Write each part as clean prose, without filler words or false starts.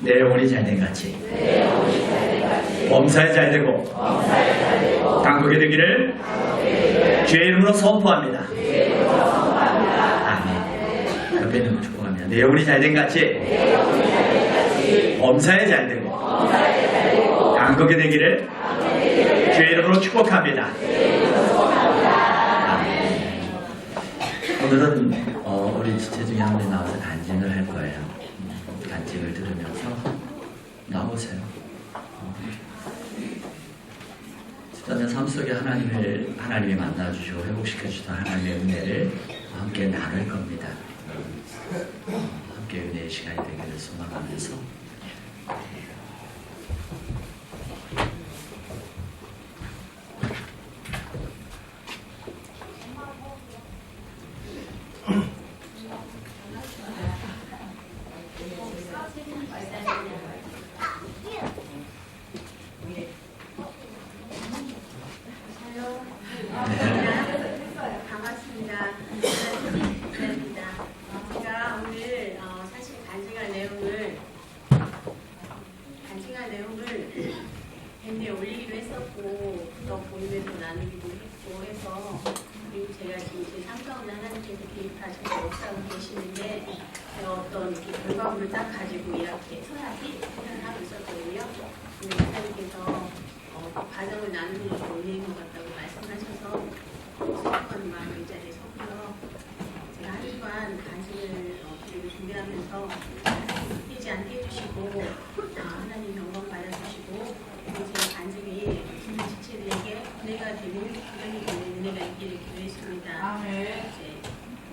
내 영혼이 잘된 같이 범사에 잘되고 강국이 되기를 주의 이름으로 선포합니다. 아멘. 옆에 있는 거 축복합니다. 내 영혼이 잘된 같이 범사에 잘되고 강국이 되기를 주의 이름으로 축복합니다. 아멘. 오늘은 우리 지체 중에 한 분이 나와서 간증을 할 거예요. 간증을 들으면서 나오세요. 집사님 삶 속에 하나님이 만나주시고 회복시켜주던 하나님의 은혜를 함께 나눌 겁니다. 함께 은혜의 시간이 되기를 소망하면서 반갑습니다. 제가 오늘 사실 간증한 내용을 밴드에 올리기도 했었고 또 보이면서 나누기도 했고 해서 그리고 제가 지금 제 삶 가운데 하나님께서 개입하셔서 역사하고 계시는데 제가 어떤 이렇게 결과물을 딱 가지고 이렇게 서야지 생각하고 있었거든요. 근데 하나님께서 과정을 나누는 것이 은혜인 것 같다고 말씀하셔서 수고하는 마음을 이 자리에 섰고요. 제가 한 주간 간증을 드리고 준비하면서 하나님 뛰지 않게 해주시고 하나님 영광 받아주시고 그리고 제 간증이 지체들에게 은혜가 되고 기도이 되는 은혜가 있기를 기도했습니다.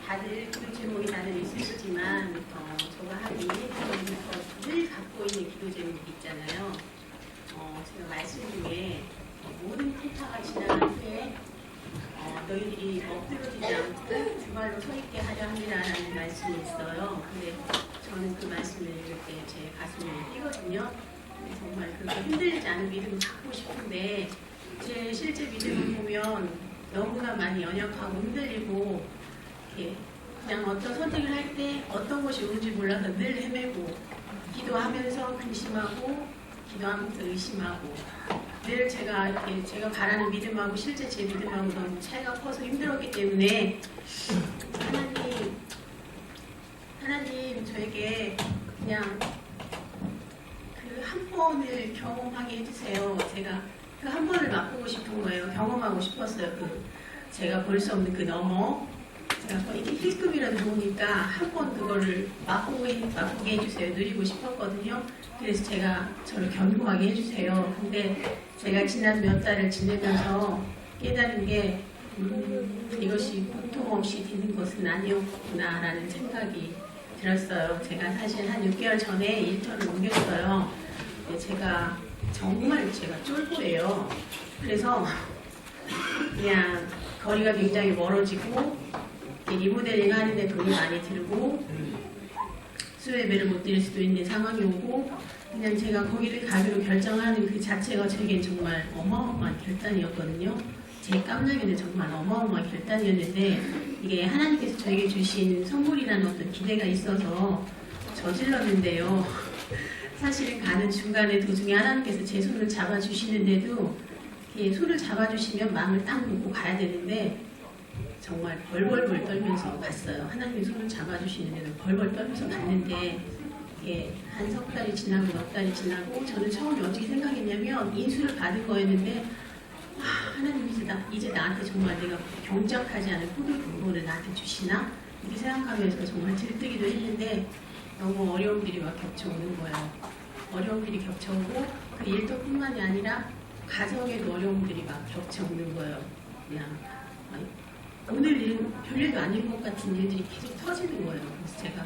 다들 기도 제목이 다들 있으시지만 저가 하기 늘 갖고 있는 기도 제목이 있잖아요. 제가 말씀 중에 모든 태타가 지나간 후에 너희들이 엎드러지지 않고 두 발로 서 있게 하려 함이라는 말씀이 있어요. 근데 저는 그 말씀을 읽을 때 제 가슴이 뛰거든요. 정말 그렇게 흔들리지 않은 믿음을 갖고 싶은데 제 실제 믿음을 보면 너무나 많이 연약하고 흔들리고 이렇게 그냥 어떤 선택을 할 때 어떤 것이 옳은지 몰라서 늘 헤매고 기도하면서 근심하고 기도하면서 의심하고 늘 제가 바라는 믿음하고 실제 제 믿음하고 너무 차이가 커서 힘들었기 때문에 하나님 저에게 그냥 그 한 번을 경험하게 해주세요. 제가 그 한 번을 맛보고 싶은 거예요. 경험하고 싶었어요. 제가 볼 수 없는 그 너머 제가 이렇게 힐끔이라도 좋으니까 한 번 그거를 맛보게 해주세요. 누리고 싶었거든요. 그래서 제가 저를 견고하게 해주세요. 근데 제가 지난 몇 달을 지내면서 깨달은 게 이것이 고통 없이 되는 것은 아니었구나라는 생각이 들었어요. 제가 사실 한 6개월 전에 일터를 옮겼어요. 제가 정말 쫄보예요. 그래서 그냥 거리가 굉장히 멀어지고 리모델링 하는데 돈이 많이 들고 수혜배를 못 드릴 수도 있는 상황이 오고 그냥 제가 거기를 가기로 결정하는 그 자체가 제겐 정말 어마어마한 결단이었거든요. 제 깜냥에는 정말 어마어마한 결단이었는데 이게 하나님께서 저에게 주신 선물이라는 어떤 기대가 있어서 저질렀는데요. 사실은 가는 중간에 도중에 하나님께서 제 손을 잡아주시는데도 손을 잡아주시면 마음을 딱 놓고 가야 되는데 정말 벌벌벌 떨면서 갔어요. 하나님이 손을 잡아주시는데도 벌벌 떨면서 갔는데 한 석 달이 지나고 몇 달이 지나고 저는 처음에 어떻게 생각했냐면 인수를 받은 거였는데 하나님 이제 나한테 정말 내가 경작하지 않은 포도 근본을 나한테 주시나? 이렇게 생각하면서 정말 들뜨기도 했는데 너무 어려움들이 막 겹쳐오는 거예요. 어려움들이 겹쳐오고 그 일터뿐만이 아니라 가정에도 어려움들이 막 겹쳐오는 거예요. 그냥 오늘 일은 별일도 아닌 것 같은 일들이 계속 터지는 거예요. 그래서 제가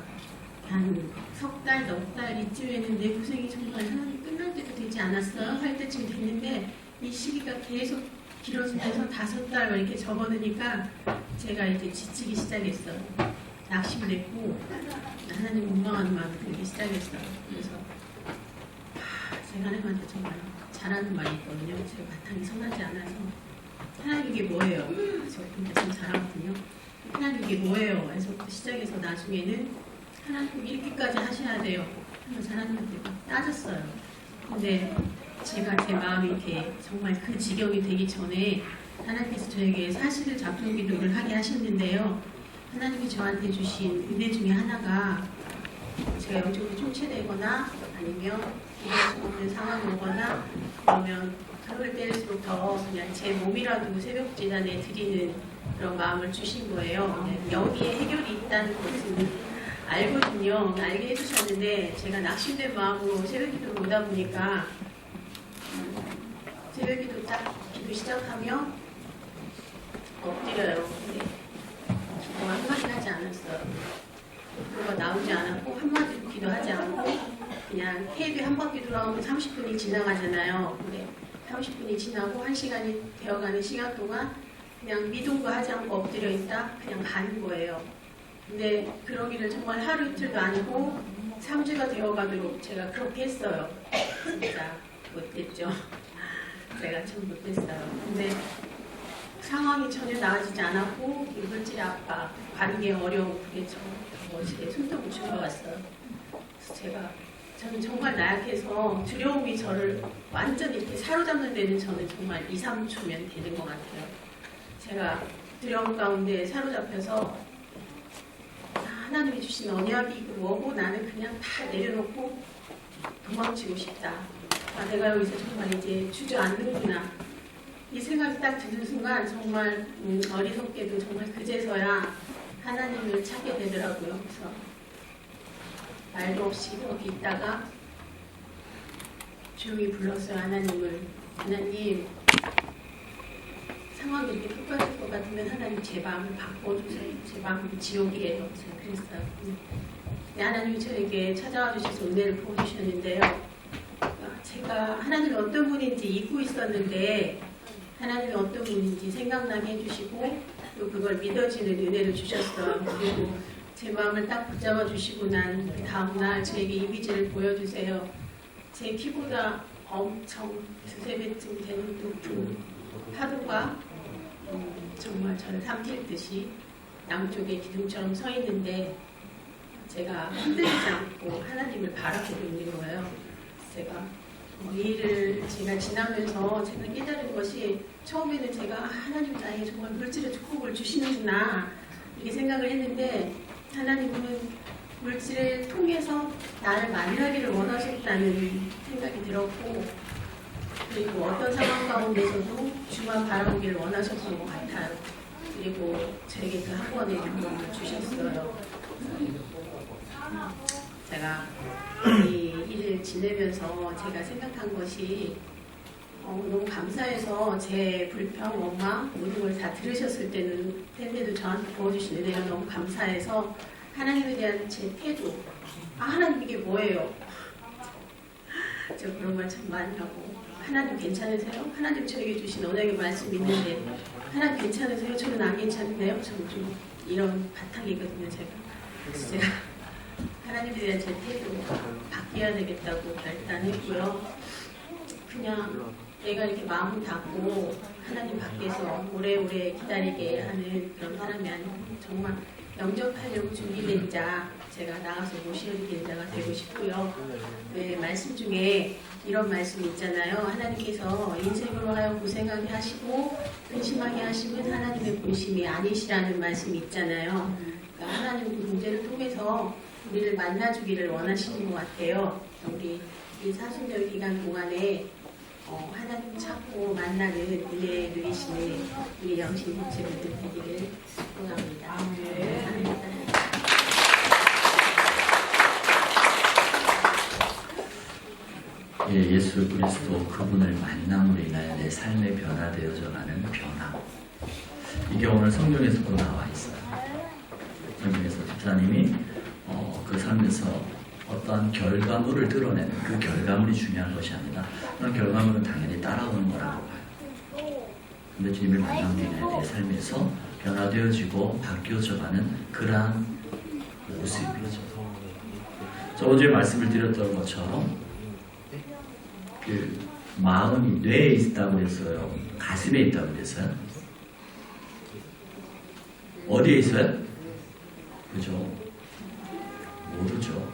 한 석 달, 넉 달 이쯤에는 내 고생이 정말 하나님 끝날 때도 되지 않았어요? 할 때쯤 됐는데 이 시기가 계속 길어지면서 5달 이렇게 접어드니까 제가 이제 지치기 시작했어요. 낙심됐고 하나님 원망하는 마음이 들기 시작했어요. 그래서 제가 하나님한테 정말 잘하는 말이 있거든요. 제가 바탕이 선하지 않아서 하나님 이게 뭐예요? 저 말씀 잘하거든요. 하나님 이게 뭐예요? 그래서 시작해서 나중에는 하나님 이렇게까지 하셔야 돼요. 그래서 하나님한테 따졌어요. 근데 제가 제 마음이 이렇게 정말 그 지경이 되기 전에 하나님께서 저에게 사실을 잡종 기도를 하게 하셨는데요. 하나님이 저한테 주신 은혜 중에 하나가 제가 영적으로 총체되거나 아니면 기도할 수 없는 상황이 오거나 그러면 그럴 때일수록 더 그냥 제 몸이라도 새벽지단에 드리는 그런 마음을 주신 거예요. 여기에 해결이 있다는 것은 알거든요. 알게 해주셨는데 제가 낙심된 마음으로 새벽기도를 오다 보니까 새벽기도 딱 기도 시작하면 엎드려요. 근데 기도 한마디 하지 않았어요. 기도가 나오지 않았고 한마디도 기도하지 않고 그냥 테이블 한 바퀴 돌아오면 30분이 지나가잖아요. 근데 30분이 지나고 1시간이 되어가는 시간 동안 그냥 미동도 하지 않고 엎드려 있다 그냥 가는 거예요. 근데 그러기를 정말 하루 이틀도 아니고 3주가 되어가도록 제가 그렇게 했어요. 진짜 못됐죠. 제가 참 못됐어요. 근데 상황이 전혀 나아지지 않았고 물질 압박, 관계 어려움 그게 제 숨통을 준 것 같아요. 그래서 저는 정말 나약해서 두려움이 저를 완전히 이렇게 사로잡는 데는 저는 정말 2, 3초면 되는 것 같아요. 제가 두려움 가운데 사로잡혀서 하나님이 주신 언약이 뭐고 나는 그냥 다 내려놓고 도망치고 싶다. 내가 여기서 정말 이제 주저앉는구나. 이 생각이 딱 드는 순간 정말 어리석게도 정말 그제서야 하나님을 찾게 되더라고요. 그래서 말도 없이 거기 있다가 조용히 불렀어요. 하나님을. 하나님, 상황이 이렇게 속가질 것 같으면 하나님 제 마음을 바꿔주세요. 제 마음이 지옥이에요. 제가 그랬어요. 하나님이 저에게 찾아와 주셔서 은혜를 부어주셨는데요. 제가 하나님이 어떤 분인지 잊고 있었는데 하나님이 어떤 분인지 생각나게 해주시고 또 그걸 믿어지는 은혜를 주셨어요. 그리고 제 마음을 딱 붙잡아 주시고 난 그 다음날 저에게 이미지를 보여주세요. 제 키보다 엄청 두세 배쯤 되는 높은 파도가 정말 저를 삼킬 듯이 양쪽에 기둥처럼 서 있는데 제가 흔들리지 않고 하나님을 바라보고 있는 거예요. 이 일을 제가 지나면서 제가 깨달은 것이 처음에는 제가 하나님 나에게 정말 물질의 축복을 주시는구나 이렇게 생각을 했는데 하나님은 물질을 통해서 나를 만나기를 원하셨다는 생각이 들었고 그리고 어떤 상황 가운데서도 주만 바라보기를 원하셨던 것 같아요. 그리고 저에게 그 한 번의 경험을 주셨어요. 제가 이 일을 지내면서 제가 생각한 것이 너무 감사해서 제 불평, 원망 모든 걸 다 들으셨을 때인데도 저한테 부어주신 은혜가 너무 감사해서 하나님에 대한 제 태도 하나님 이게 뭐예요? 저 그런 말 참 많이 하고 하나님 괜찮으세요? 하나님 저에게 주신 언약의 말씀 있는데 하나님 괜찮으세요? 저는 안 괜찮은데요? 저는 좀 이런 바탕이거든요. 그래서 제가 하나님에 대한 제 태도 바뀌어야 되겠다고 결단했고요. 그냥 내가 이렇게 마음을 닫고 하나님 밖에서 오래오래 기다리게 하는 그런 사람이 아니고 정말 영접하려고 준비된 자, 제가 나가서 모시는 자가 되고 싶고요. 말씀 중에 이런 말씀 있잖아요. 하나님께서 인생으로 하여 고생하게 하시고 근심하게 하시면 하나님의 본심이 아니시라는 말씀이 있잖아요. 그러니까 하나님 그 문제를 통해서 우리를 만나주기를 원하시는 것 같아요. 우리 이 사순절 기간 동안에 하나님 찾고 만나는 은혜 누리시는 우리 영신 공체분들 되기를 소원합니다. 감사합니다. 예수 그리스도 그분을 만남으로 인하여 내 삶의 변화되어져가는 변화. 이게 오늘 성경에서도 나와 있어요. 성경에서 집사님이 그 삶에서 어떠한 결과물을 드러내는 그 결과물이 중요한 것이 아니라 그런 결과물은 당연히 따라오는 거라고 봐요. 근데 주님을 만남으로 인하여 내 삶에서 변화되어지고 바뀌어져가는 그러한 모습이죠. 저 어제 말씀을 드렸던 것처럼 그 마음이 뇌에 있다고 했어요? 가슴에 있다고 했어요? 어디에 있어요? 그죠? 모르죠.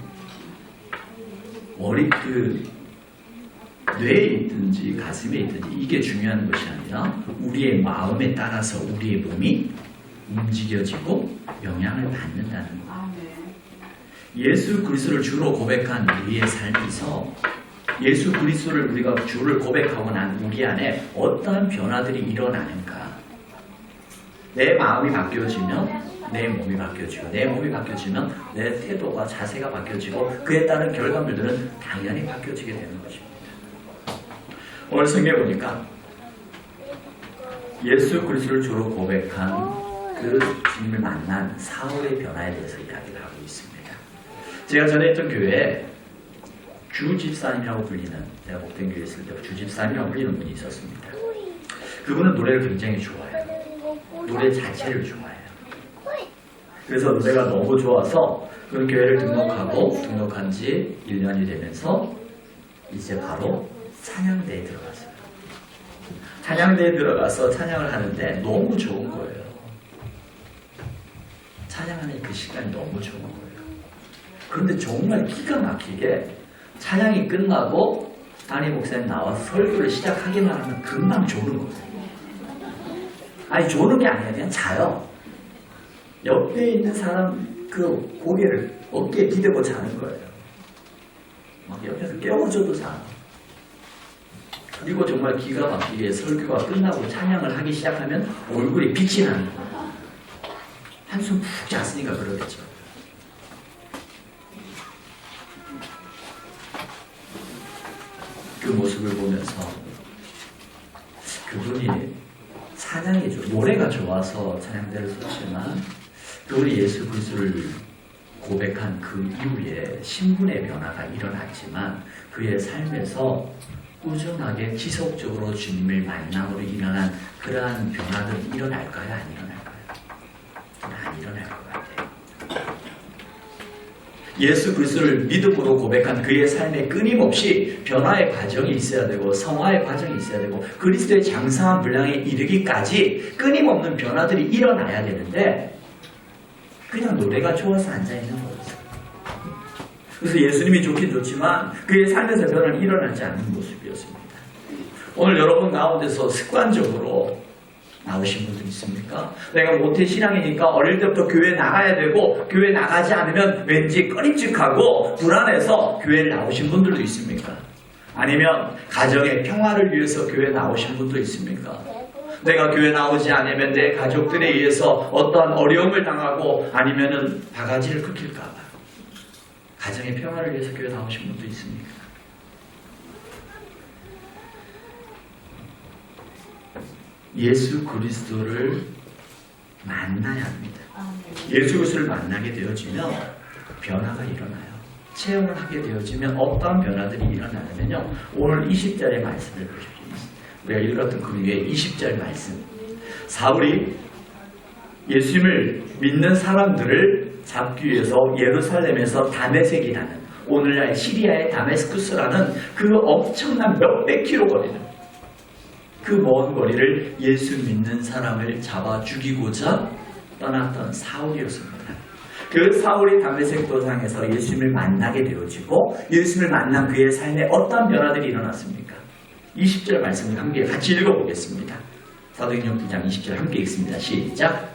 뇌에 있든지 가슴에 있든지 이게 중요한 것이 아니라 우리의 마음에 따라서 우리의 몸이 움직여지고 영향을 받는다는 것. 예수 그리스도를 주로 고백한 우리의 삶에서 예수 그리스도를 우리가 주를 고백하고 난 우리 안에 어떠한 변화들이 일어나는가. 내 마음이 바뀌어지면 내 몸이 바뀌어지고 내 몸이 바뀌어지면 내 태도와 자세가 바뀌어지고 그에 따른 결과물들은 당연히 바뀌어지게 되는 것입니다. 오늘 성경에 보니까 예수 그리스도를 주로 고백한 그 주님을 만난 사울의 변화에 대해서 이야기를 하고 있습니다. 제가 전에 있던 교회에 주집사님이라고 불리는, 제가 목된 교회에 있을 때 주집사님이라고 불리는 분이 있었습니다. 그분은 노래를 굉장히 좋아해요. 노래 자체를 좋아해요. 그래서 노래가 너무 좋아서 그 교회를 등록한 지 1년이 되면서 이제 바로 찬양대에 들어갔어요. 찬양대에 들어가서 찬양을 하는데 너무 좋은 거예요. 찬양하는 그 시간이 너무 좋은 거예요. 그런데 정말 기가 막히게 찬양이 끝나고 담임 목사님 나와서 설교를 시작하기만 하면 금방 조는 거예요. 아니 조는 게 아니라 그냥 자요. 옆에 있는 사람 그 고개를 어깨에 기대고 자는 거예요. 막 옆에서 깨워줘도 자. 그리고 정말 기가 막히게 설교가 끝나고 찬양을 하기 시작하면 얼굴이 빛이 나는 거예요. 한숨 푹 잤으니까 그러겠죠. 그 모습을 보면서 그분이 노래가 좋아서 찬양대를 썼지만 그분이 예수 그리스도를 고백한 그 이후에 신분의 변화가 일어났지만 그의 삶에서 꾸준하게 지속적으로 주님을 만남으로 일어난 그러한 변화들이 일어날까요? 안 일어날까요? 안 일어날 것 같아요. 예수 그리스도를 믿음으로 고백한 그의 삶에 끊임없이 변화의 과정이 있어야 되고 성화의 과정이 있어야 되고 그리스도의 장성한 분량에 이르기까지 끊임없는 변화들이 일어나야 되는데 그냥 노래가 좋아서 앉아있는 거죠. 그래서 예수님이 좋긴 좋지만 그의 삶에서 변화는 일어나지 않는 모습이었습니다. 오늘 여러분 가운데서 습관적으로 나오신 분들 있습니까? 내가 모태신앙이니까 어릴 때부터 교회 나가야 되고 교회 나가지 않으면 왠지 꺼림칙하고 불안해서 교회를 나오신 분들도 있습니까? 아니면 가정의 평화를 위해서 교회 나오신 분도 있습니까? 내가 교회 나오지 않으면 내 가족들에 의해서 어떠한 어려움을 당하고 아니면은 바가지를 긁힐까봐 가정의 평화를 위해서 교회 나오신 분도 있습니까? 예수 그리스도를 만나야 합니다. 예수 그리스도를 만나게 되어지면 변화가 일어나요. 체험을 하게 되어지면 어떠한 변화들이 일어나냐면요. 오늘 20절의 말씀을 보십시오. 우리가 읽었던 그 위에 20절 말씀. 사울이 예수님을 믿는 사람들을 잡기 위해서 예루살렘에서 다메섹이라는 오늘날 시리아의 다메스쿠스라는 그 엄청난 몇백 킬로 거리는 그 먼 거리를 예수 믿는 사람을 잡아 죽이고자 떠났던 사울이었습니다. 그 사울이 다메섹 도상에서 예수님을 만나게 되어지고 예수님을 만난 그의 삶에 어떤 변화들이 일어났습니까? 20절 말씀을 함께 같이 읽어보겠습니다. 사도행전 9장 20절 함께 읽습니다. 시작.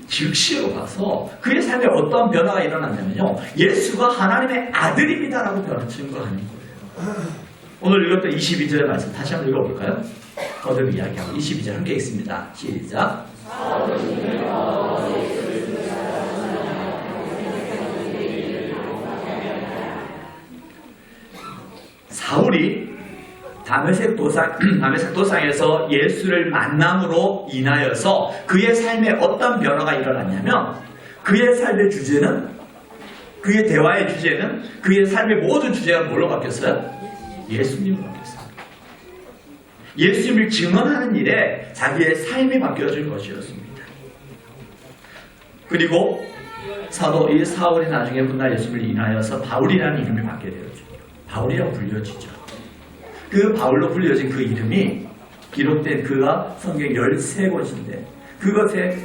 즉시로 가서 그의 삶에 어떤 변화가 일어났냐면요. 예수가 하나님의 아들입니다라고 증거하는 거예요. 오늘 읽었던 22절의 말씀 다시 한번 읽어볼까요? 거듭 이야기하고 22절 함께 읽습니다. 시작. 사울이 다메섹 도상에서 예수를 만남으로 인하여서 그의 삶에 어떤 변화가 일어났냐면 그의 삶의 주제는 그의 대화의 주제는 그의 삶의 모든 주제가 뭘로 바뀌었어요? 예수님으로 바뀌었어요. 예수님을 증언하는 일에 자기의 삶이 바뀌어진 것이었습니다. 그리고 이 사울이 나중에 훗날 예수님을 인하여서 바울이라는 이름을 받게 되었죠. 바울이라고 불려지죠. 그 바울로 불려진 그 이름이 기록된 그가 성경 13권인데 그것에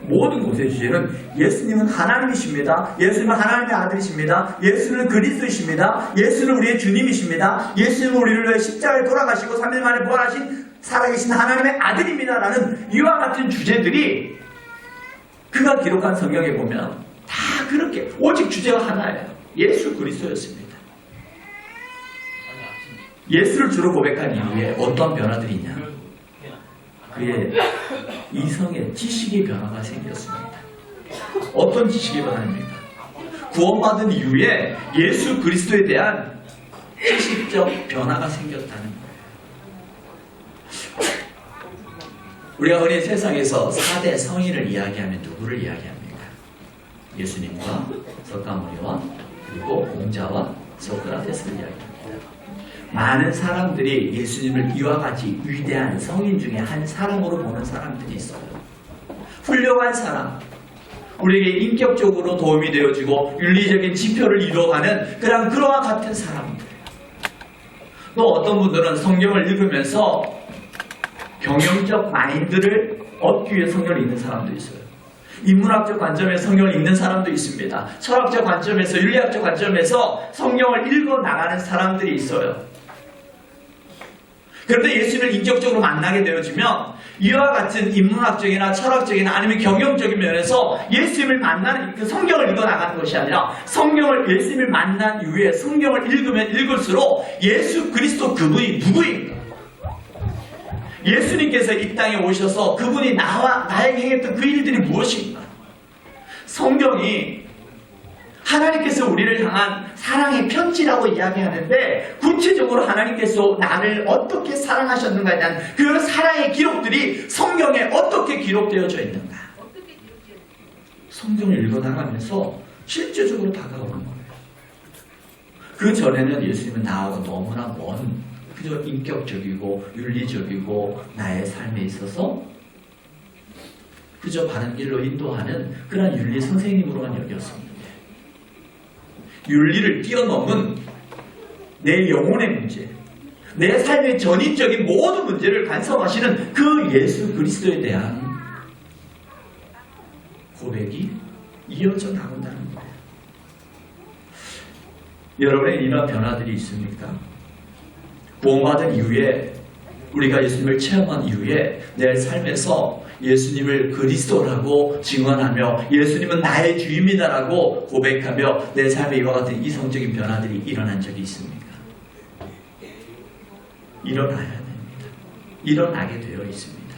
모든 곳의 주제는 예수님은 하나님이십니다. 예수님은 하나님의 아들이십니다. 예수는 그리스도이십니다. 예수는 우리의 주님이십니다. 예수는 우리를 위해 십자가에 돌아가시고 3일 만에 부활하신 살아계신 하나님의 아들입니다. 라는 이와 같은 주제들이 그가 기록한 성경에 보면 다 그렇게 오직 주제가 하나예요. 예수 그리스도였습니다. 예수를 주로 고백한 이후에 어떤 변화들이 있냐? 그의 이성의 지식의 변화가 생겼습니다. 어떤 지식의 변화입니까? 구원받은 이후에 예수 그리스도에 대한 지식적 변화가 생겼다는 거예요. 우리가 흔히 세상에서 4대 성인을 이야기하면 누구를 이야기합니까? 예수님과 석가모니와 그리고 공자와 소크라테스를 이야기합니다. 많은 사람들이 예수님을 이와 같이 위대한 성인 중에 한 사람으로 보는 사람들이 있어요. 훌륭한 사람, 우리에게 인격적으로 도움이 되어주고 윤리적인 지표를 이루어가는 그러한 같은 사람들. 또 어떤 분들은 성경을 읽으면서 경영적 마인드를 얻기 위해 성경을 읽는 사람도 있어요. 인문학적 관점에서 성경을 읽는 사람도 있습니다. 철학적 관점에서, 윤리학적 관점에서 성경을 읽어 나가는 사람들이 있어요. 그런데 예수님을 인격적으로 만나게 되어지면 이와 같은 인문학적이나 철학적이나 아니면 경영적인 면에서 예수님을 만나는 그 성경을 읽어 나가는 것이 아니라 예수님을 만난 이후에 성경을 읽으면 읽을수록 예수 그리스도 그분이 누구인가? 예수님께서 이 땅에 오셔서 그분이 나에게 행했던 그 일들이 무엇인가? 성경이 하나님께서 우리를 향한 사랑의 편지라고 이야기하는데 구체적으로 하나님께서 나를 어떻게 사랑하셨는가에 대한 그 사랑의 기록들이 성경에 어떻게 기록되어져 있는가? 성경을 읽어나가면서 실제적으로 다가오는 거예요. 그 전에는 예수님은 나하고 너무나 먼 그저 인격적이고 윤리적이고 나의 삶에 있어서 그저 바른 길로 인도하는 그런 윤리 선생님으로만 여겼습니다. 윤리를 뛰어넘은 내 영혼의 문제, 내 삶의 전인적인 모든 문제를 간섭하시는 그 예수 그리스도에 대한 고백이 이어져 나온다는 거예요. 여러분의 이런 변화들이 있습니까? 구원받은 이후에 우리가 예수님을 체험한 이후에 내 삶에서 예수님을 그리스도라고 증언하며 예수님은 나의 주입니다라고 고백하며 내 삶에 이와 같은 이성적인 변화들이 일어난 적이 있습니까? 일어나야 됩니다. 일어나게 되어 있습니다.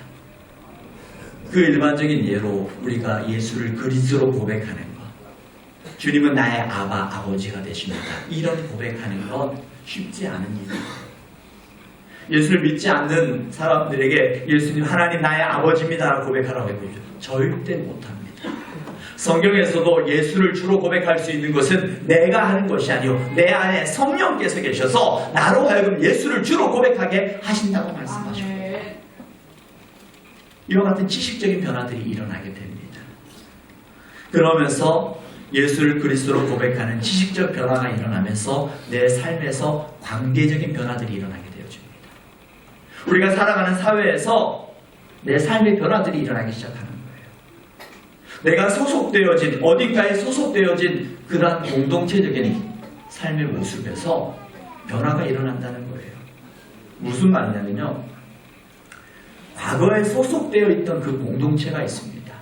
그 일반적인 예로 우리가 예수를 그리스도로 고백하는 것, 주님은 나의 아버지가 되십니다. 이런 고백하는 건 쉽지 않은 일입니다. 예수를 믿지 않는 사람들에게 예수님 하나님 나의 아버지입니다라고 고백하라고 해보죠. 절대 못합니다. 성경에서도 예수를 주로 고백할 수 있는 것은 내가 하는 것이 아니요 내 안에 성령께서 계셔서 나로 하여금 예수를 주로 고백하게 하신다고 말씀하십니다. 이와 같은 지식적인 변화들이 일어나게 됩니다. 그러면서 예수를 그리스도로 고백하는 지식적 변화가 일어나면서 내 삶에서 관계적인 변화들이 일어나게 되어집니다. 우리가 살아가는 사회에서 내 삶의 변화들이 일어나기 시작하는 거예요. 내가 소속되어진 어딘가에 소속되어진 그러한 공동체적인 삶의 모습에서 변화가 일어난다는 거예요. 무슨 말이냐면요. 과거에 소속되어 있던 그 공동체가 있습니다.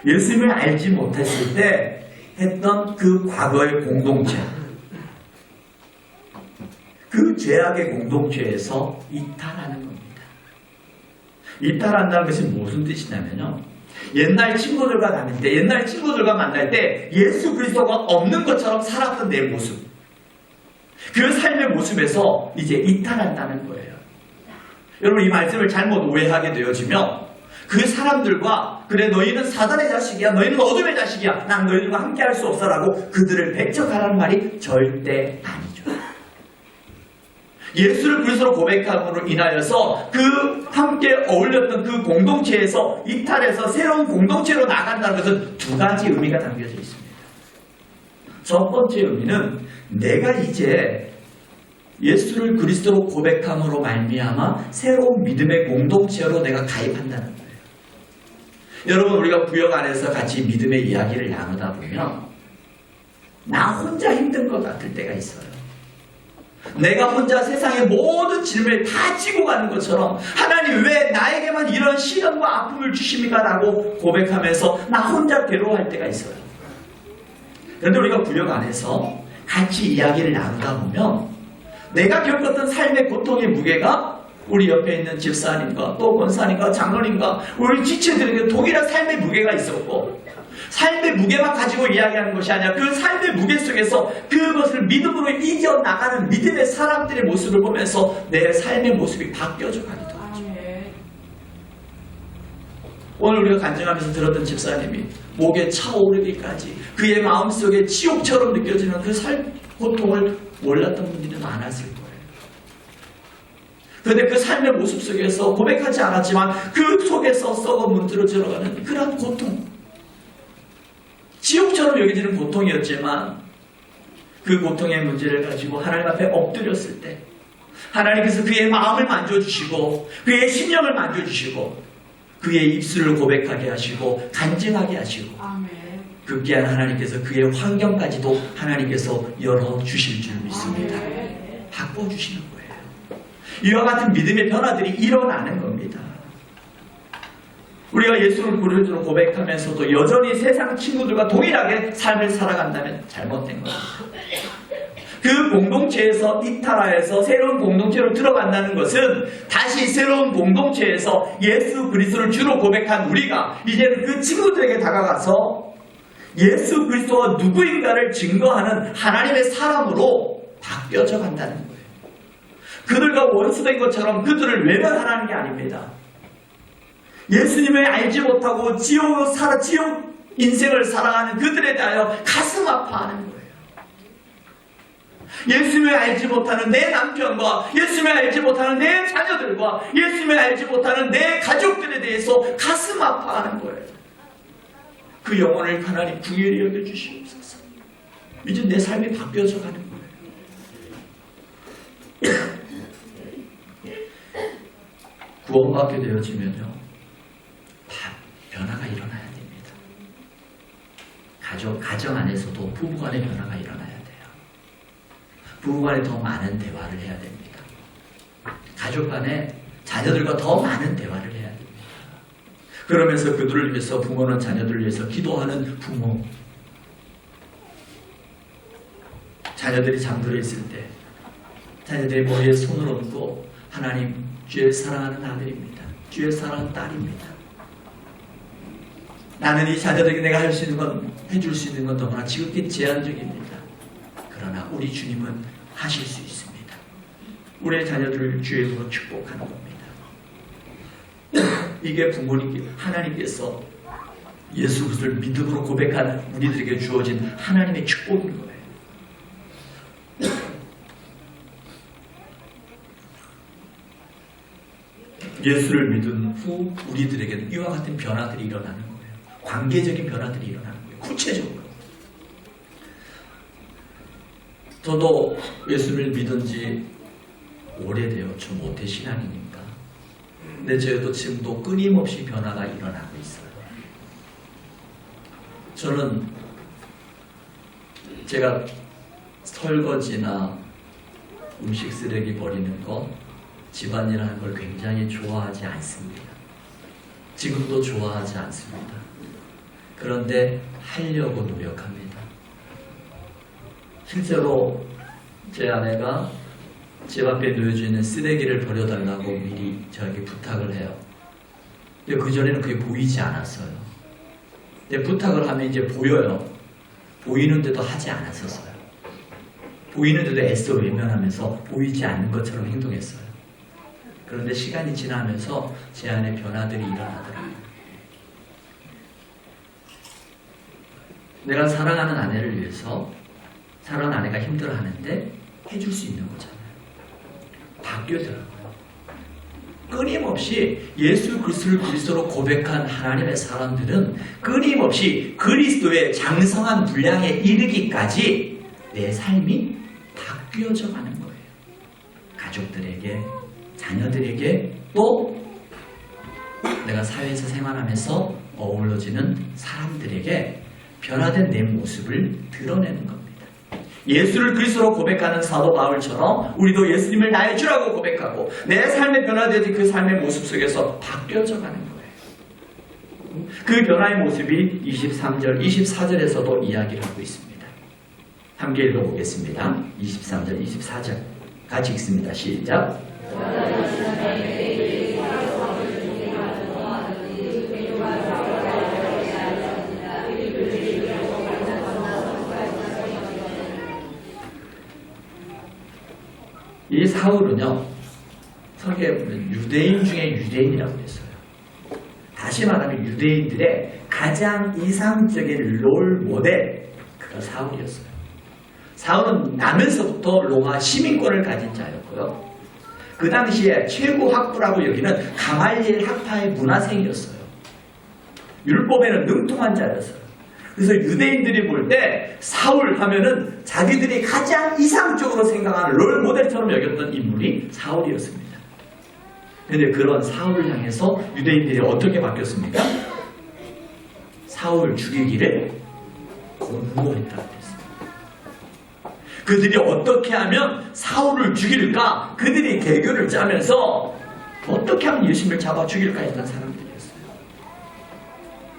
예수님을 알지 못했을 때 했던 그 과거의 공동체, 그 죄악의 공동체에서 이탈하는 겁니다. 이탈한다는 것이 무슨 뜻이냐면요. 옛날 친구들과 다닐 때, 옛날 친구들과 만날 때 예수 그리스도가 없는 것처럼 살았던 내 모습, 그 삶의 모습에서 이제 이탈한다는 거예요. 여러분 이 말씀을 잘못 오해하게 되어지면 그 사람들과 그래 너희는 사단의 자식이야, 너희는 어둠의 자식이야, 난 너희들과 함께 할 수 없어라고 그들을 배척하라는 말이 절대 아니죠. 예수를 그리스도로 고백함으로 인하여서 그 함께 어울렸던 그 공동체에서 이탈해서 새로운 공동체로 나간다는 것은 두 가지 의미가 담겨져 있습니다. 첫 번째 의미는 내가 이제 예수를 그리스도로 고백함으로 말미암아 새로운 믿음의 공동체로 내가 가입한다는 거예요. 여러분, 우리가 구역 안에서 같이 믿음의 이야기를 나누다 보면 나 혼자 힘든 것 같을 때가 있어요. 내가 혼자 세상의 모든 짐을 다 지고 가는 것처럼 하나님 왜 나에게만 이런 시련과 아픔을 주십니까? 라고 고백하면서 나 혼자 괴로워할 때가 있어요. 그런데 우리가 구역 안에서 같이 이야기를 나누다 보면 내가 겪었던 삶의 고통의 무게가 우리 옆에 있는 집사님과 또 권사님과 장로님과 우리 지체들에게 동일한 삶의 무게가 있었고, 삶의 무게만 가지고 이야기하는 것이 아니라 그 삶의 무게 속에서 그것을 믿음으로 이겨나가는 믿음의 사람들의 모습을 보면서 내 삶의 모습이 바뀌어져 가기도 하죠. 오늘 우리가 간증하면서 들었던 집사님이 목에 차오르기까지 그의 마음속에 지옥처럼 느껴지는 그 고통을 몰랐던 분들이 많았을 거예요. 그런데 그 삶의 모습 속에서 고백하지 않았지만 그 속에서 썩어 문드러져가는 그런 고통, 지옥처럼 여겨지는 고통이었지만 그 고통의 문제를 가지고 하나님 앞에 엎드렸을 때 하나님께서 그의 마음을 만져주시고 그의 심령을 만져주시고 그의 입술을 고백하게 하시고 간증하게 하시고 급기야 하나님께서 그의 환경까지도 하나님께서 열어주실 줄 믿습니다. 바꿔주시는 거예요. 이와 같은 믿음의 변화들이 일어나는 겁니다. 우리가 예수를 구주로 고백하면서도 여전히 세상 친구들과 동일하게 삶을 살아간다면 잘못된 겁니다. 그 공동체에서 이탈하여서 새로운 공동체로 들어간다는 것은 다시 새로운 공동체에서 예수 그리스도를 주로 고백한 우리가 이제는 그 친구들에게 다가가서 예수 그리스도가 누구인가를 증거하는 하나님의 사람으로 바뀌어져 간다는 거예요. 그들과 원수된 것처럼 그들을 외면하라는 게 아닙니다. 예수님을 알지 못하고 지옥 인생을 살아가는 그들에 대하여 가슴 아파하는 거예요. 예수님을 알지 못하는 내 남편과 예수님을 알지 못하는 내 자녀들과 예수님을 알지 못하는 내 가족들에 대해서 가슴 아파하는 거예요. 그 영혼을 하나님 긍휼히 여겨주시옵소서. 이제 내 삶이 바뀌어져 가는 거예요. 구원받게 되어지면요, 변화가 일어나야 됩니다. 가정 안에서도 부부간의 변화가 일어나야 돼요. 부부간에 더 많은 대화를 해야 됩니다. 가족 간에 자녀들과 더 많은 대화를 해야 됩니다. 그러면서 그들을 위해서, 부모는 자녀들을 위해서 기도하는 부모, 자녀들이 잠들어 있을 때 자녀들의 머리에 손을 얹고 하나님, 주의 사랑하는 아들입니다. 주의 사랑하는 딸입니다. 나는 이 자녀들에게 내가 할 수 있는 건, 해줄 수 있는 건 너무나 지극히 제한적입니다. 그러나 우리 주님은 하실 수 있습니다. 우리의 자녀들을 주의 이름으로 축복하는 겁니다. 이게 부모님께, 하나님께서 예수 그리스도를 믿음으로 고백하는 우리들에게 주어진 하나님의 축복인 거예요. 예수를 믿은 후 우리들에게는 이와 같은 변화들이 일어나는 거예요. 관계적인 변화들이 일어나는 거예요. 구체적으로. 저도 예수를 믿은 지 오래되었죠. 모태 신앙이니까. 근데 저도 지금도 끊임없이 변화가 일어나고 있어요. 저는 제가 설거지나 음식 쓰레기 버리는 거, 집안일 하는 걸 굉장히 좋아하지 않습니다. 지금도 좋아하지 않습니다. 그런데 하려고 노력합니다. 실제로 제 아내가 집 앞에 놓여져 있는 쓰레기를 버려달라고 미리 저에게 부탁을 해요. 근데 그전에는 그게 보이지 않았어요. 근데 부탁을 하면 이제 보여요. 보이는데도 하지 않았었어요. 보이는데도 애써 외면하면서 보이지 않는 것처럼 행동했어요. 그런데 시간이 지나면서 제 안에 변화들이 일어나더라고요. 내가 사랑하는 아내를 위해서 사랑하는 아내가 힘들어하는데 해줄 수 있는 거잖아요. 바뀌더라고요. 끊임없이 예수 그리스도를 그리스도로 고백한 하나님의 사람들은 끊임없이 그리스도의 장성한 분량에 이르기까지 내 삶이 바뀌어져 가는 거예요. 가족들에게, 자녀들에게, 또 내가 사회에서 생활하면서 어우러지는 사람들에게 변화된 내 모습을 드러내는 겁니다. 예수를 그리스도로 고백하는 사도 바울처럼 우리도 예수님을 나의 주라고 고백하고 내 삶의 변화되어진 그 삶의 모습 속에서 바뀌어져 가는 거예요. 그 변화의 모습이 23절, 24절에서도 이야기를 하고 있습니다. 함께 읽어보겠습니다. 23절, 24절 같이 읽습니다. 시작. 이 사울은요, 성경에 보면 유대인 중에 유대인이라고 했어요. 다시 말하면 유대인들의 가장 이상적인 롤 모델, 그가 사울이었어요. 사울은 나면서부터 로마 시민권을 가진 자였고요. 그 당시에 최고 학부라고 여기는 가말리엘 학파의 문화생이었어요. 율법에는 능통한 자였어요. 그래서 유대인들이 볼 때 사울 하면은 자기들이 가장 이상적으로 생각하는 롤 모델처럼 여겼던 인물이 사울이었습니다. 그런데 그런 사울을 향해서 유대인들이 어떻게 바뀌었습니까? 사울 죽이기를 공모했다고 했습니다. 그들이 어떻게 하면 사울을 죽일까? 그들이 계교를 짜면서 어떻게 하면 예수님을 잡아 죽일까 했던 사람들이었어요.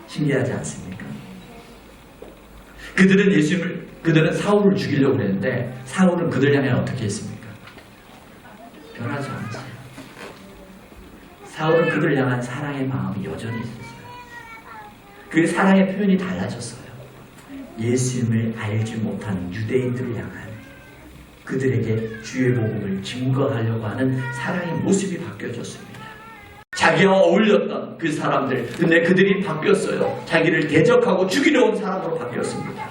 신기하지 않습니까? 그들은 사울을 죽이려고 했는데 사울은 그들 향해 어떻게 했습니까? 변하지 않았어요. 사울은 그들을 향한 사랑의 마음이 여전히 있었어요. 그 사랑의 표현이 달라졌어요. 예수님을 알지 못하는 유대인들을 향한 그들에게 주의 복음을 증거하려고 하는 사랑의 모습이 바뀌어졌습니다. 자기와 어울렸던 그 사람들, 근데 그들이 바뀌었어요. 자기를 대적하고 죽이려 온 사람으로 바뀌었습니다.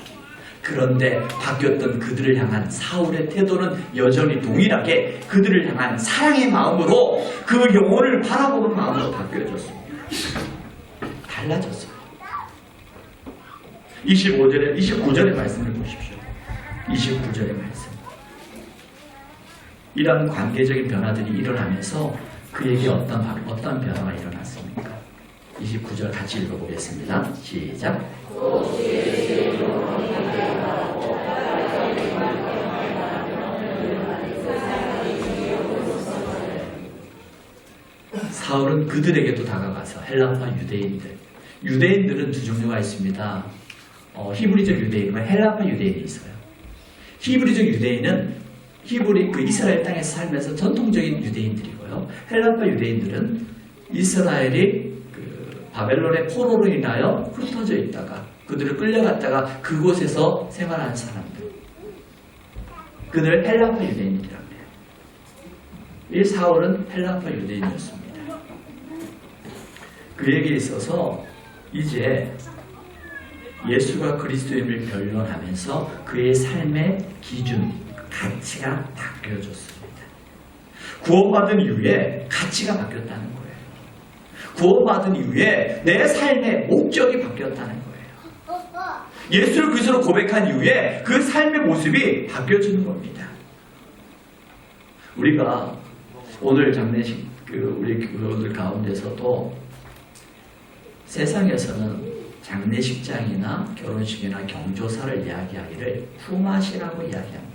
그런데 바뀌었던 그들을 향한 사울의 태도는 여전히 동일하게 그들을 향한 사랑의 마음으로 그 영혼을 바라보는 마음으로 바뀌어졌습니다. 달라졌어요. 29절의 말씀을 보십시오. 29절의 말씀. 이런 관계적인 변화들이 일어나면서 그에게 어떤 변화가 일어났습니까? 29절 같이 읽어보겠습니다. 시작. 사울은 그들에게도 다가가서 헬라파 유대인들은 두 종류가 있습니다. 히브리적 유대인과 헬라파 유대인이 있어요. 히브리적 유대인은 그 이스라엘 땅에서 살면서 전통적인 유대인들이고요. 헬라파 유대인들은 이스라엘이 바벨론의 포로로 인하여 흩어져 있다가 그들을 끌려갔다가 그곳에서 생활하는 사람들. 그들을 헬라파 유대인이라고 해요. 이 사울은 헬라파 유대인이었습니다. 그에게 있어서 이제 예수가 그리스도임을 변론하면서 그의 삶의 기준, 가치가 바뀌어졌습니다. 구원받은 이후에 가치가 바뀌었다는 거예요. 구원받은 이후에 내 삶의 목적이 바뀌었다는 거예요. 예수를 그리스도로 고백한 이후에 그 삶의 모습이 바뀌어지는 겁니다. 우리가 오늘 장례식 우리 교우들 가운데서도 세상에서는 장례식장이나 결혼식이나 경조사를 이야기하기를 품앗이라고 이야기합니다.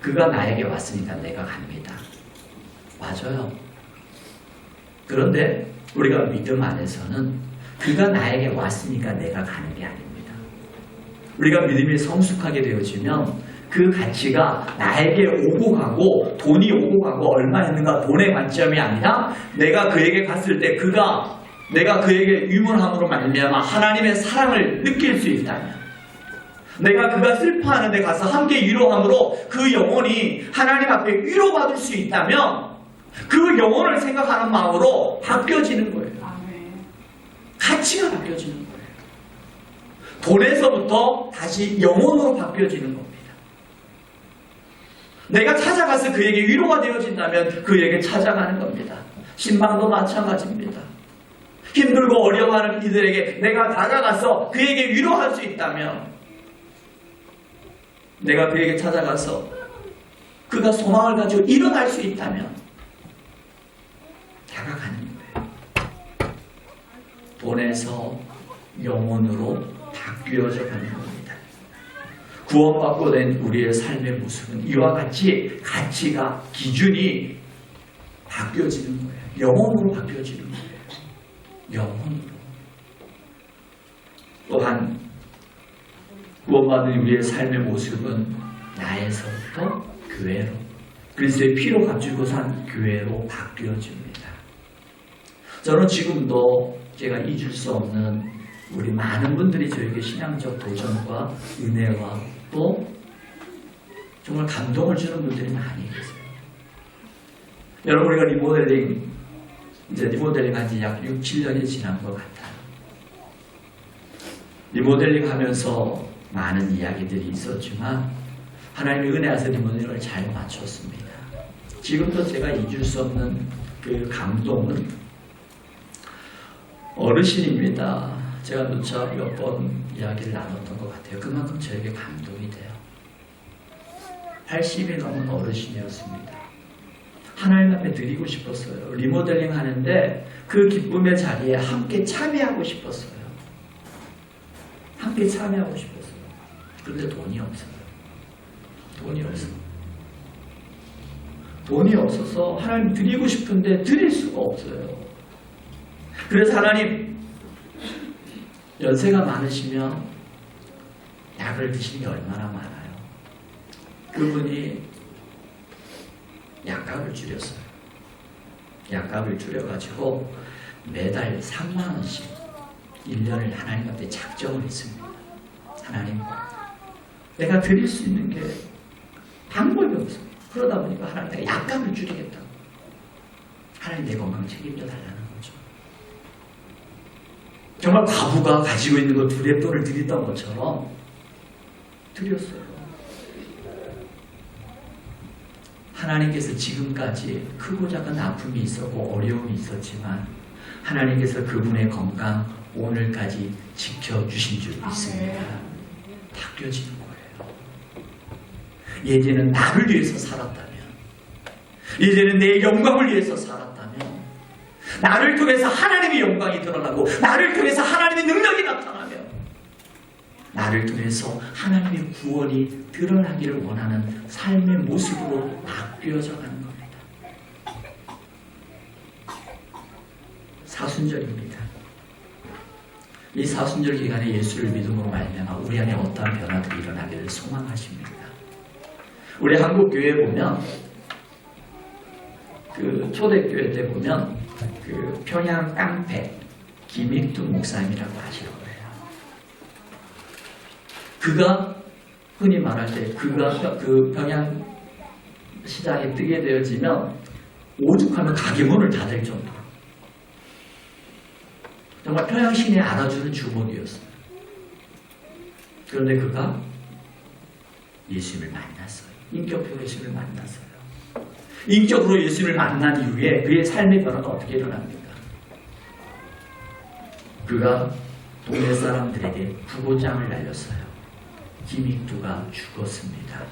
그가 나에게 왔으니까 내가 갑니다. 맞아요. 그런데 우리가 믿음 안에서는 그가 나에게 왔으니까 내가 가는 게 아닙니다. 우리가 믿음이 성숙하게 되어지면 그 가치가 나에게 오고 가고 돈이 오고 가고 얼마 있는가 돈의 관점이 아니라 내가 그에게 갔을 때 내가 그에게 유문함으로 말미암아 하나님의 사랑을 느낄 수 있다면 내가 그가 슬퍼하는 데 가서 함께 위로함으로 그 영혼이 하나님 앞에 위로받을 수 있다면 그 영혼을 생각하는 마음으로 바뀌어지는 거예요. 가치가 바뀌어지는 거예요. 돈에서부터 다시 영혼으로 바뀌어지는 겁니다. 내가 찾아가서 그에게 위로가 되어진다면 그에게 찾아가는 겁니다. 신방도 마찬가지입니다. 힘들고 어려워하는 이들에게 내가 다가가서 그에게 위로할 수 있다면 내가 그에게 찾아가서 그가 소망을 가지고 일어날 수 있다면 다가가는 거예요. 본에서 영혼으로 바뀌어져 가는 겁니다. 구원받고 된 우리의 삶의 모습은 이와 같이 가치가, 기준이 바뀌어지는 거예요. 영혼으로 바뀌어지는 거예요. 영혼으로. 또한 구원받은 우리의 삶의 모습은 나에서부터 교회로, 그리스도의 피로 값주고 산 교회로 바뀌어집니다. 저는 지금도 제가 잊을 수 없는 우리 많은 분들이 저에게 신앙적 도전과 은혜와 또 정말 감동을 주는 분들이 많이 계세요. 여러분, 우리가 리모델링 한 지 약 6, 7년이 지난 것 같아요. 리모델링 하면서 많은 이야기들이 있었지만 하나님의 은혜하서 리모델링을 잘 마쳤습니다. 지금도 제가 잊을 수 없는 그 감동은 어르신입니다. 제가 누차 몇 번 이야기를 나눴던 것 같아요. 그만큼 저에게 감동이 돼요. 80이 넘은 어르신이었습니다. 하나님 앞에 드리고 싶었어요. 리모델링 하는데 그 기쁨의 자리에 함께 참여하고 싶었어요. 함께 참여하고 싶었어요. 그런데 돈이 없어요. 돈이 없어요. 돈이 없어서 하나님 드리고 싶은데 드릴 수가 없어요. 그래서 하나님, 연세가 많으시면 약을 드시는 게 얼마나 많아요. 그분이 약값을 줄였어요. 약값을 줄여가지고 매달 3만 원씩 1년을 하나님 앞에 작정을 했습니다. 하나님, 내가 드릴 수 있는 게 방법이 없어요. 그러다 보니까 하나님, 내가 약값을 줄이겠다고. 하나님, 내 건강 책임져 달라는 거죠. 정말 과부가 가지고 있는 것 둘의 돈을 드렸던 것처럼 드렸어요. 하나님께서 지금까지 크고 작은 아픔이 있었고 어려움이 있었지만 하나님께서 그분의 건강 오늘까지 지켜주신 줄 믿습니다. 바뀌어지는 거예요. 예전에는 나를 위해서 살았다면, 예전에는 내 영광을 위해서 살았다면, 나를 통해서 하나님의 영광이 드러나고 나를 통해서 하나님의 능력이 나타나며 나를 통해서 하나님의 구원이 드러나기를 원하는 삶의 모습으로 바뀌어져 가는 겁니다. 사순절입니다. 이 사순절 기간에 예수를 믿음으로 말미암아 우리 안에 어떠한 변화들이 일어나기를 소망하십니다. 우리 한국 교회에 보면 그 초대교회 때 보면 그 평양 깡패 김익두 목사님이라고 하실 거예요. 그가 흔히 말할 때 그가 그 평양 시장에 뜨게 되어지면 오죽하면 가게 문을 닫을 정도로 정말 평양 시내에 알아주는 주목이었어요. 그런데 그가 예수님을 만났어요. 인격적으로 예수님을 만났어요. 인격으로 예수님을 만난 이후에 그의 삶의 변화가 어떻게 일어납니까? 그가 동네 사람들에게 부고장을 날렸어요. 김익두가 죽었습니다.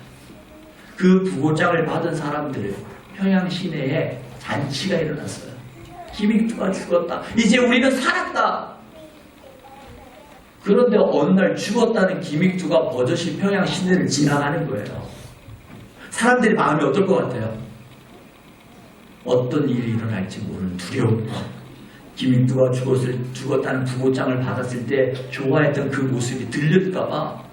그 부고장을 받은 사람들 평양 시내에 잔치가 일어났어요. 김익두가 죽었다. 이제 우리는 살았다. 그런데 어느 날 죽었다는 김익두가 버젓이 평양 시내를 지나가는 거예요. 사람들의 마음이 어떨 것 같아요? 어떤 일이 일어날지 모르는 두려움. 김익두가 죽었다는 부고장을 받았을 때 좋아했던 그 모습이 들릴까봐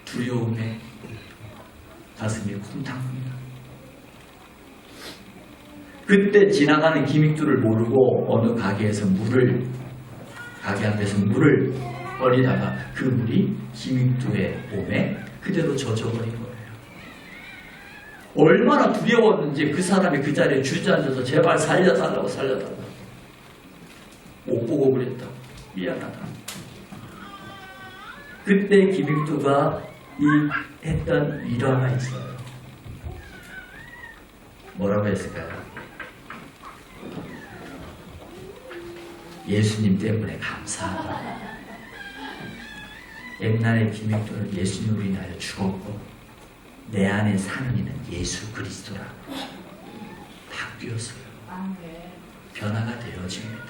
두려움에 가슴이 쿵탕합니다. 그때 지나가는 김익두를 모르고 어느 가게 앞에서 물을 버리다가 그 물이 김익두의 몸에 그대로 젖어버린 거예요. 얼마나 두려웠는지 그 사람이 그 자리에 주저앉아서 제발 살려달라고 못 보고 그랬다. 미안하다. 그때 김익두가 했던 일화가 있어요. 뭐라고 했을까요? 예수님 때문에 감사하다. 옛날에 김익두는 예수님으로 인하여 죽었고 내 안에 사는 이는 예수 그리스도라고 바뀌었어요. 변화가 되어집니다.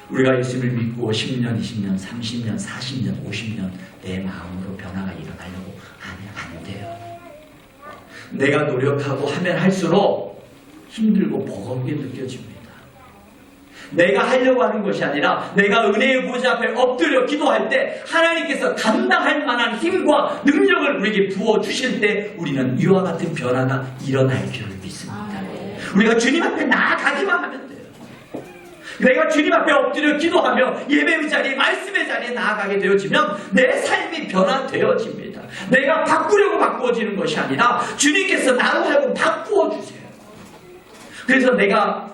우리가 예수를 믿고 10년, 20년, 30년, 40년, 50년 내 마음으로 변화가 일어나려고 하면 안 돼요. 내가 노력하고 하면 할수록 힘들고 버겁게 느껴집니다. 내가 하려고 하는 것이 아니라 내가 은혜의 보좌 앞에 엎드려 기도할 때 하나님께서 감당할 만한 힘과 능력을 우리에게 부어주실 때 우리는 이와 같은 변화가 일어날 줄을 믿습니다. 우리가 주님 앞에 나아가기만 하면 돼요. 내가 주님 앞에 엎드려 기도하며 예배의 자리에 말씀의 자리에 나아가게 되어지면 내 삶이 변화되어집니다. 내가 바꾸려고 바꾸어지는 것이 아니라 주님께서 나로 하여금 바꾸어 주세요. 그래서 내가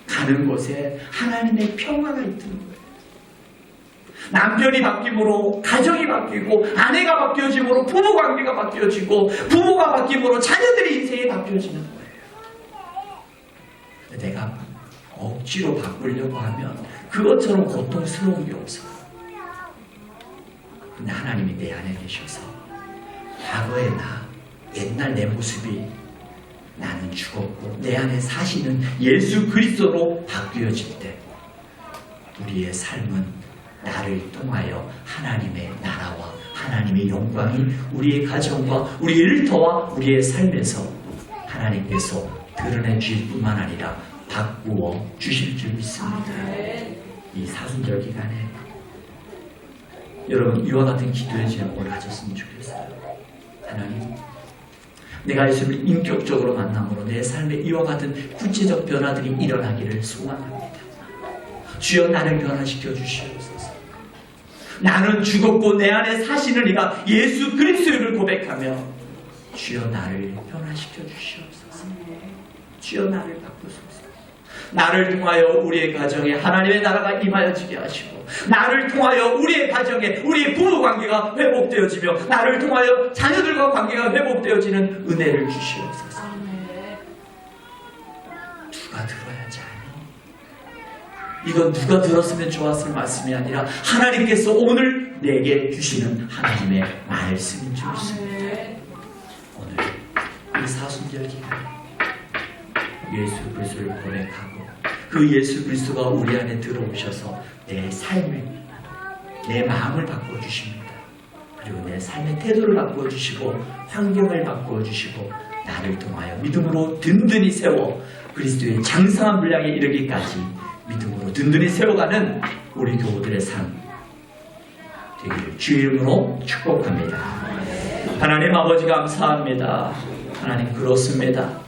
가는 곳에 하나님의 평화가 있는 거예요. 남편이 바뀜으로 가정이 바뀌고 아내가 바뀌어짐으로 부부관계가 바뀌어지고 부모가 바뀜으로 자녀들의 인생이 바뀌어지는 거예요. 내가 억지로 바꾸려고 하면 그것처럼 고통스러운 게 없어요. 근데 하나님이 내 안에 계셔서 과거의 나, 옛날 내 모습이 나는 죽었고 내 안에 사시는 예수 그리스도로 바뀌어질 때 우리의 삶은 나를 통하여 하나님의 나라와 하나님의 영광이 우리의 가정과 우리 일터와 우리의 삶에서 하나님께서 드러내 주실 뿐만 아니라 바꾸어 주실 줄 믿습니다. 이 사순절 기간에 여러분 이와 같은 기도의 제목을 가졌으면 좋겠어요. 하나님, 내가 예수를 인격적으로 만남으로 내 삶에 이와 같은 구체적 변화들이 일어나기를 소망합니다. 주여 나를 변화시켜 주시옵소서. 나는 죽었고 내 안에 사시는 이가 예수 그리스도를 고백하며 주여 나를 변화시켜 주시옵소서. 주여 나를 바꾸소서. 나를 통하여 우리의 가정에 하나님의 나라가 임하여지게 하시고 나를 통하여 우리의 가정에 우리의 부부관계가 회복되어지며 나를 통하여 자녀들과 관계가 회복되어지는 은혜를 주시옵소서. 누가 들어야지 아니? 이건 누가 들었으면 좋았을 말씀이 아니라 하나님께서 오늘 내게 주시는 하나님의 말씀인 줄 믿습니다. 오늘 이 사순절 기간에 예수 그리스도를 고백하고 그 예수 그리스도가 우리 안에 들어오셔서 내 삶을, 내 마음을 바꿔주십니다. 그리고 내 삶의 태도를 바꿔주시고 환경을 바꿔주시고 나를 통하여 믿음으로 든든히 세워 그리스도의 장성한 분량에 이르기까지 믿음으로 든든히 세워가는 우리 교우들의 삶 되기를 주의 이름으로 축복합니다. 하나님 아버지 감사합니다. 하나님 그렇습니다.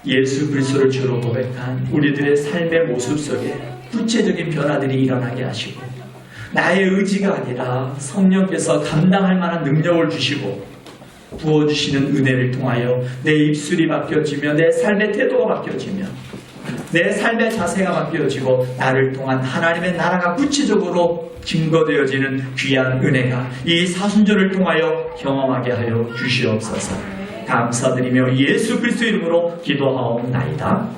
예수 그리스도를 주로 고백한 우리들의 삶의 모습 속에 구체적인 변화들이 일어나게 하시고 나의 의지가 아니라 성령께서 감당할 만한 능력을 주시고 부어주시는 은혜를 통하여 내 입술이 바뀌어지며 내 삶의 태도가 바뀌어지며 내 삶의 자세가 바뀌어지고 나를 통한 하나님의 나라가 구체적으로 증거되어지는 귀한 은혜가 이 사순절을 통하여 경험하게 하여 주시옵소서. 감사드리며 예수 그리스도 이름으로 기도하옵나이다.